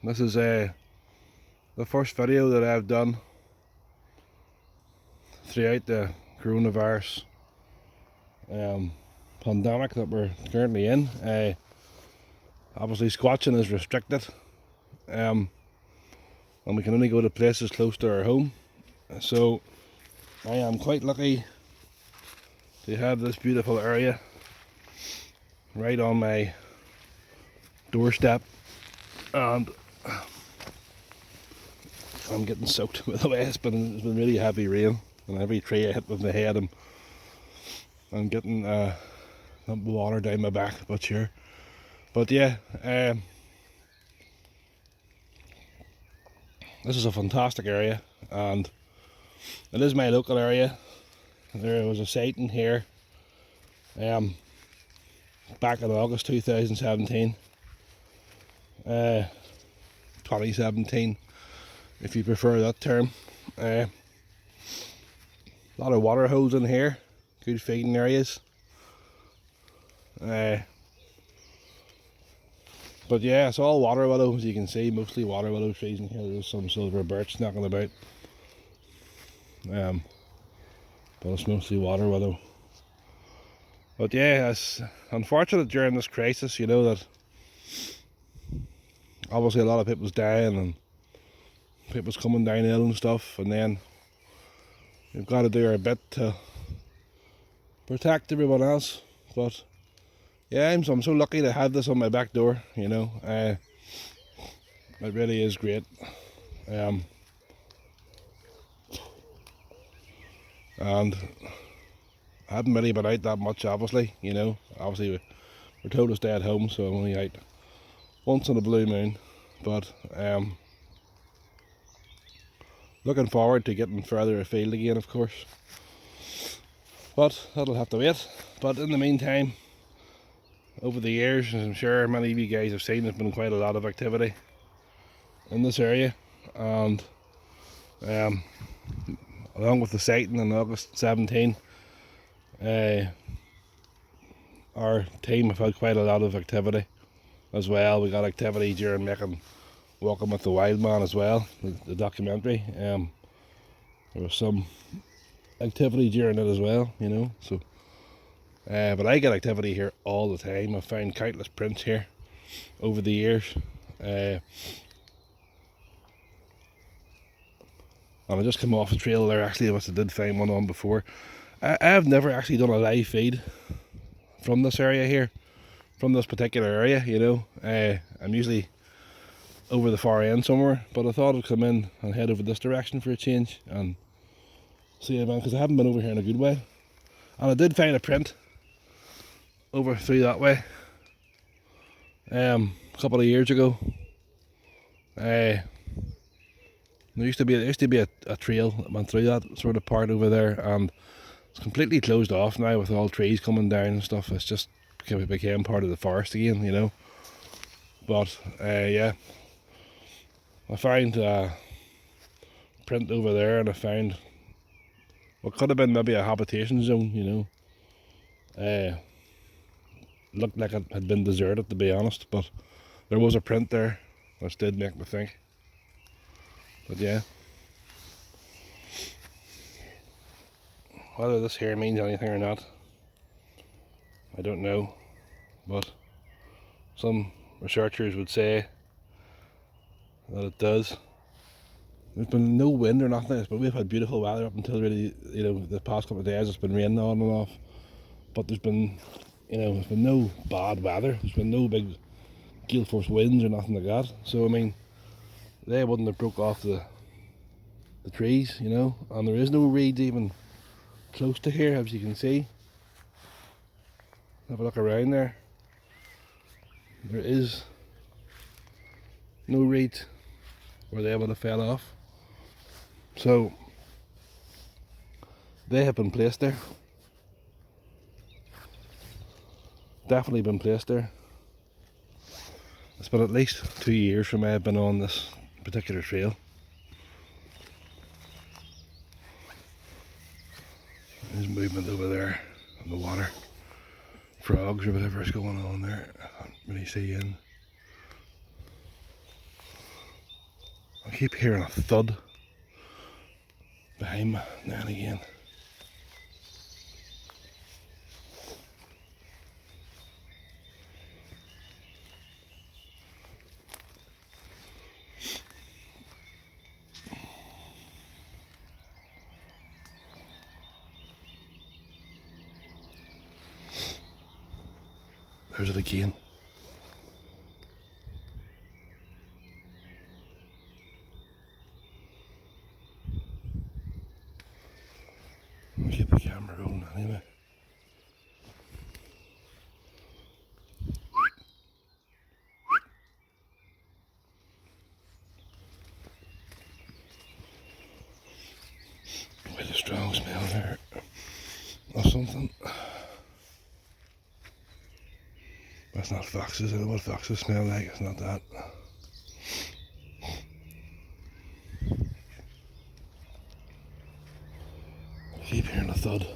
This is the first video that I've done throughout the coronavirus pandemic that we're currently in. Obviously squatching is restricted, and we can only go to places close to our home. So I am quite lucky to have this beautiful area right on my doorstep, and I'm getting soaked with the way it's been really heavy rain, and every tree I hit with my head I'm getting water down my back, but sure. But yeah, this is a fantastic area, and it is my local area. There was a sighting here back in August 2017, 2017 if you prefer that term. A lot of water holes in here, good feeding areas. But yeah, it's all water willow, as you can see, mostly water willow trees in here. There's some silver birch knocking about, but it's mostly water willow. But yeah, it's unfortunate during this crisis, you know, that obviously a lot of people's dying and people's coming down ill and stuff, and then we've got to do our bit to protect everyone else. But yeah, I'm so lucky to have this on my back door, you know. It really is great. And I haven't really been out that much, obviously, you know. Obviously we're told to stay at home, so I'm only out once in a blue moon. But looking forward to getting further afield again, of course. But that'll have to wait. But in the meantime, over the years, as I'm sure many of you guys have seen, there's been quite a lot of activity in this area, and along with the sighting in August 17, our team have had quite a lot of activity as well. We got activity during making Walking with the Wild Man as well, the documentary. There was some activity during it as well, you know. So but I get activity here all the time. I've found countless prints here over the years, and I just come off a trail there actually, which I did find one on before. I've never actually done a live feed from this area here, from this particular area, you know. I'm usually over the far end somewhere, but I thought I'd come in and head over this direction for a change and see it, man, because I haven't been over here in a good while. And I did find a print over through that way a couple of years ago. There used to be a trail that went through that sort of part over there, and it's completely closed off now with all trees coming down and stuff. It's just became part of the forest again, you know. But yeah, I found a print over there, and I found what could have been maybe a habitation zone, you know. Looked like it had been deserted, to be honest, but there was a print there which did make me think. But yeah, whether this here means anything or not, I don't know, but some researchers would say that it does. There's been no wind or nothing, but we've had beautiful weather up until really, you know, the past couple of days. It's been raining on and off, but there's been, you know, there's been no bad weather. There's been no big gale force winds or nothing like that. So I mean, they wouldn't have broke off the trees, you know, and there is no reeds even close to here, as you can see. Have a look around there. There is no reeds where they would have fell off. So they have been placed there. Definitely been placed there. It's been at least 2 years from I've been on this particular trail. There's movement over there in the water. Frogs or whatever is going on there. I can't really see in. I keep hearing a thud behind me now and again. There's it again. I'll keep the camera rolling anyway. Quite a strong smell there of something. That's not foxes. I know what foxes smell like. It's not that. I keep hearing a thud.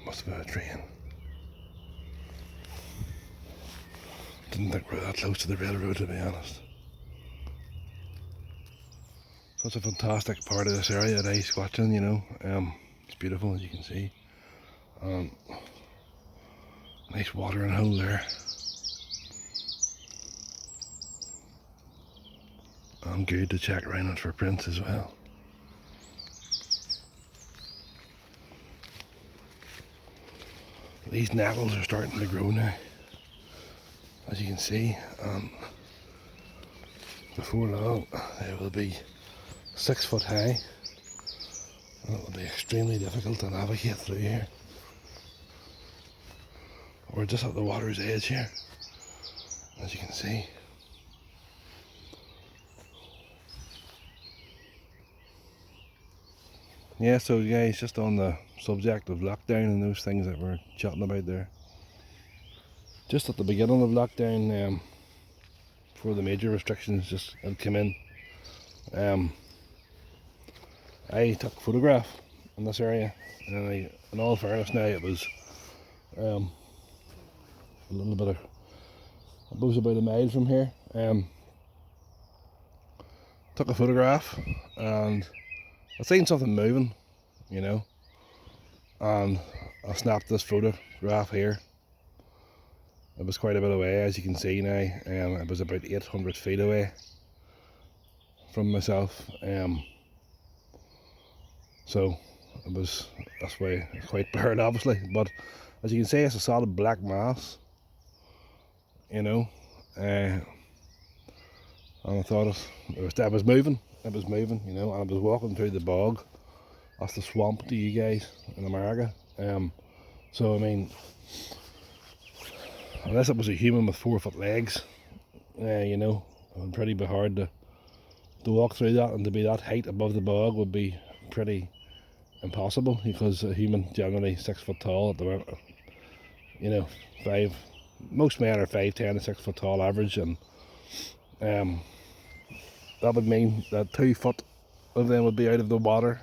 Must have been a train. Didn't think we were that close to the railroad, to be honest. Such a fantastic part of this area that I squatching, you know. It's beautiful, as you can see. Nice watering hole there. And good to check around it for prints as well. These nettles are starting to grow now, as you can see, and before long they will be 6 foot high, and it will be extremely difficult to navigate through here. We're just at the water's edge here, as you can see. Yeah, so guys, just on the subject of lockdown and those things that we're chatting about there. Just at the beginning of lockdown, before the major restrictions just had come in, I took a photograph in this area, and in all fairness now, it was a little bit of, I suppose about a mile from here. Took a photograph and I seen something moving, you know, and I snapped this photograph here. It was quite a bit away, as you can see now. It was about 800 feet away from myself. So it was, that's why it's quite blurred obviously, but as you can see, it's a solid black mass, you know. And I thought it was moving, you know, and I was walking through the bog. That's the swamp to you guys in America. So I mean, unless it was a human with 4 foot legs, you know, it would pretty be hard to walk through that, and to be that height above the bog would be pretty impossible, because a human generally 6 foot tall at the, you know, most men are 5'10" to 6 foot tall average, and that would mean that 2 foot of them would be out of the water,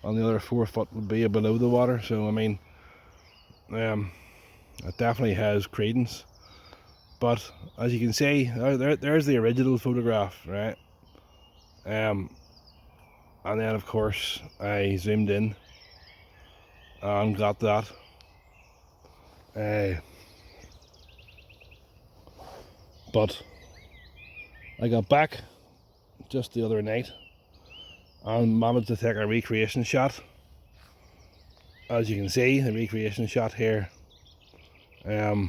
and the other 4 foot would be below the water. So I mean, it definitely has credence. But as you can see, there's the original photograph, right? And then of course I zoomed in and got that. But I got back just the other night and managed to take a recreation shot. As you can see, the recreation shot here of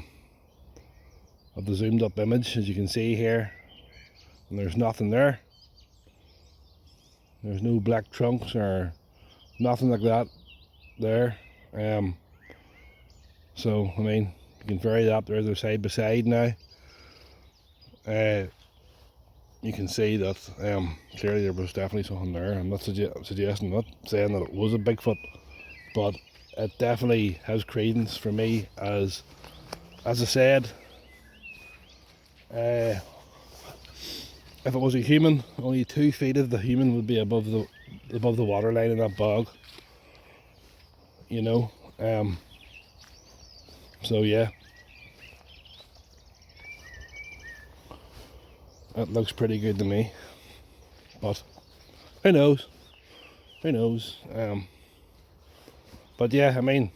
the zoomed up image, as you can see here, and there's nothing there. There's no black trunks or nothing like that there. So I mean, you can vary that. They're side by side now. You can see that clearly there was definitely something there. I'm not suggesting, not saying that it was a Bigfoot, but it definitely has credence for me. As I said, if it was a human, only 2 feet of the human would be above the water line in that bog. you know. So yeah, that looks pretty good to me, but who knows, who knows. But yeah, I mean,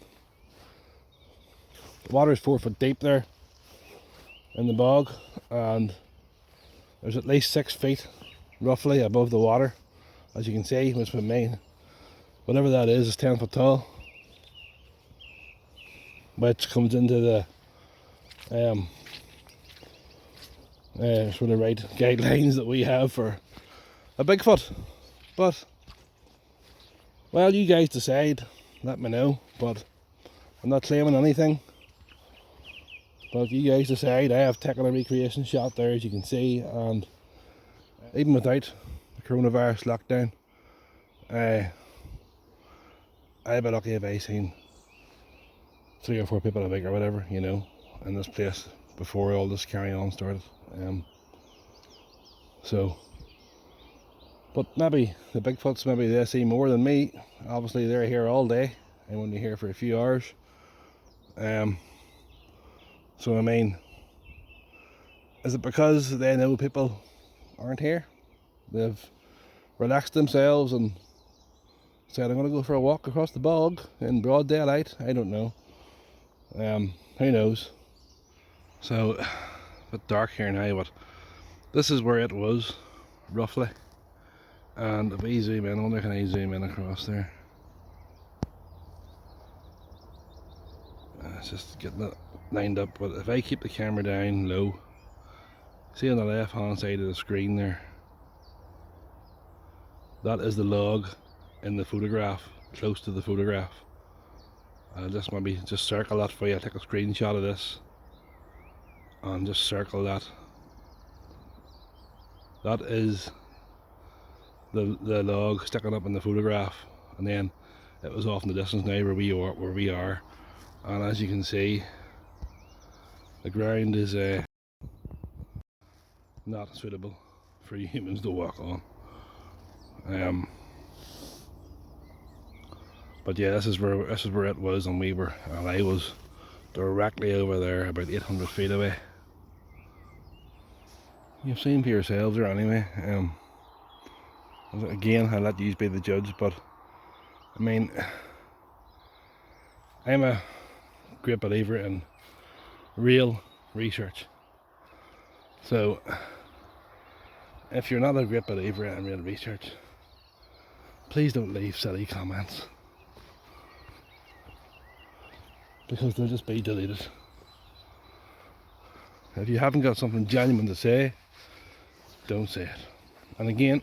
the water's 4 foot deep there in the bog, and there's at least 6 feet roughly above the water, as you can see, which would mean whatever that is 10 foot tall, which comes into the sort of right guidelines that we have for a Bigfoot. But well, you guys decide, let me know, but I'm not claiming anything. But you guys decide. I have taken a recreation shot there, as you can see, and even without the coronavirus lockdown, I'd be lucky if I seen 3 or 4 people a week or whatever, you know, in this place before all this carry on started. So, but maybe the Bigfoots, maybe they see more than me. Obviously they're here all day. I'm only here for a few hours. So I mean, is it because they know people aren't here? They've relaxed themselves and said, I'm going to go for a walk across the bog in broad daylight. I don't know. Who knows? So, a bit dark here now, but this is where it was, roughly. And if we zoom in, I wonder can I zoom in across there? It's just getting it lined up, but if I keep the camera down low, see on the left hand side of the screen there, that is the log in the photograph, close to the photograph. I'll just maybe just circle that for you. I'll take a screenshot of this and just circle that. That is the log sticking up in the photograph, and then it was off in the distance now where we are, and as you can see, the ground is not suitable for humans to walk on. But yeah, this is where it was, and I was directly over there, about 800 feet away. You've seen for yourselves there anyway. Again, I'll let you be the judge, but I mean, I'm a great believer in real research. So, if you're not a great believer in real research, please don't leave silly comments, because they'll just be deleted. If you haven't got something genuine to say, don't say it. And again,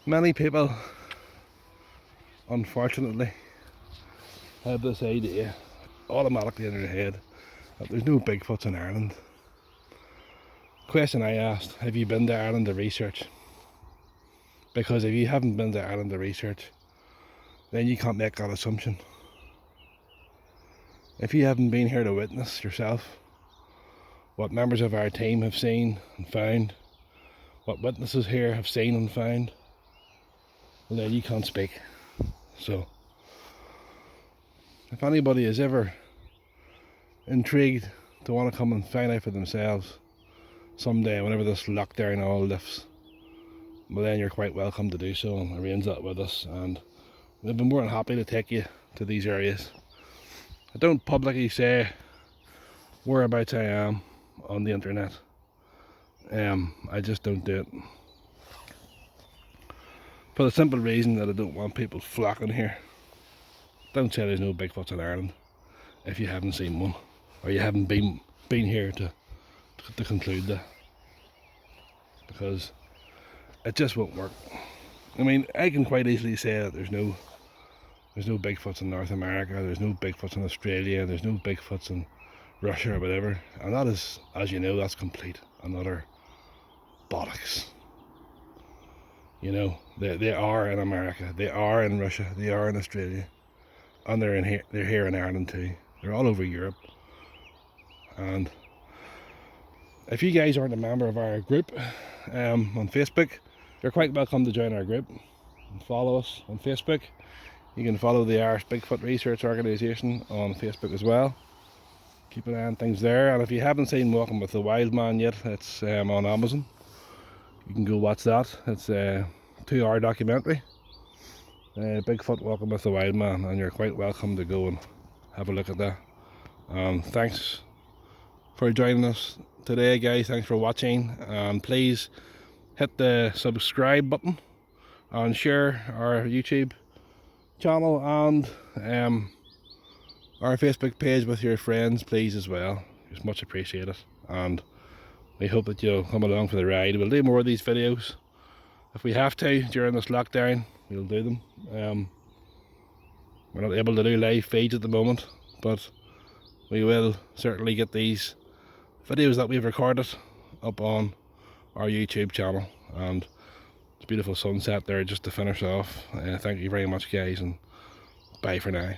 many people, unfortunately, have this idea automatically in their head that there's no Bigfoots in Ireland. Question I asked, have you been to Ireland to research? Because if you haven't been to Ireland to research, then you can't make that assumption. If you haven't been here to witness yourself what members of our team have seen and found, what witnesses here have seen and found, well, then you can't speak. So, if anybody is ever intrigued to want to come and find out for themselves someday, whenever this lockdown all lifts, well, then you're quite welcome to do so and arrange that with us, and we'll be more than happy to take you to these areas. I don't publicly say whereabouts I am on the internet. I just don't do it, for the simple reason that I don't want people flocking here. Don't say there's no Bigfoots in Ireland if you haven't seen one, or you haven't been here to conclude that, because it just won't work. I mean, I can quite easily say that there's no Bigfoots in North America, there's no Bigfoots in Australia, there's no Bigfoots in Russia or whatever, and that is, as you know, that's complete and utter bollocks. You know, they are in America, they are in Russia, they are in Australia, and they're here in Ireland too. They're all over Europe. And if you guys aren't a member of our group on Facebook, you're quite welcome to join our group and follow us on Facebook. You can follow the Irish Bigfoot Research Organisation on Facebook as well. Keep an eye on things there. And if you haven't seen Walking with the Wild Man yet, it's on Amazon. You can go watch that. It's a 2-hour documentary. Bigfoot Walking with the Wild Man, and you're quite welcome to go and have a look at that. Thanks for joining us today, guys. Thanks for watching, and please hit the subscribe button and share our YouTube channel and our Facebook page with your friends, please, as well. It's much appreciated, and we hope that you'll come along for the ride. We'll do more of these videos if we have to during this lockdown. We'll do them. We're not able to do live feeds at the moment, but we will certainly get these videos that we've recorded up on our YouTube channel. And it's a beautiful sunset there just to finish off. Thank you very much, guys, and bye for now.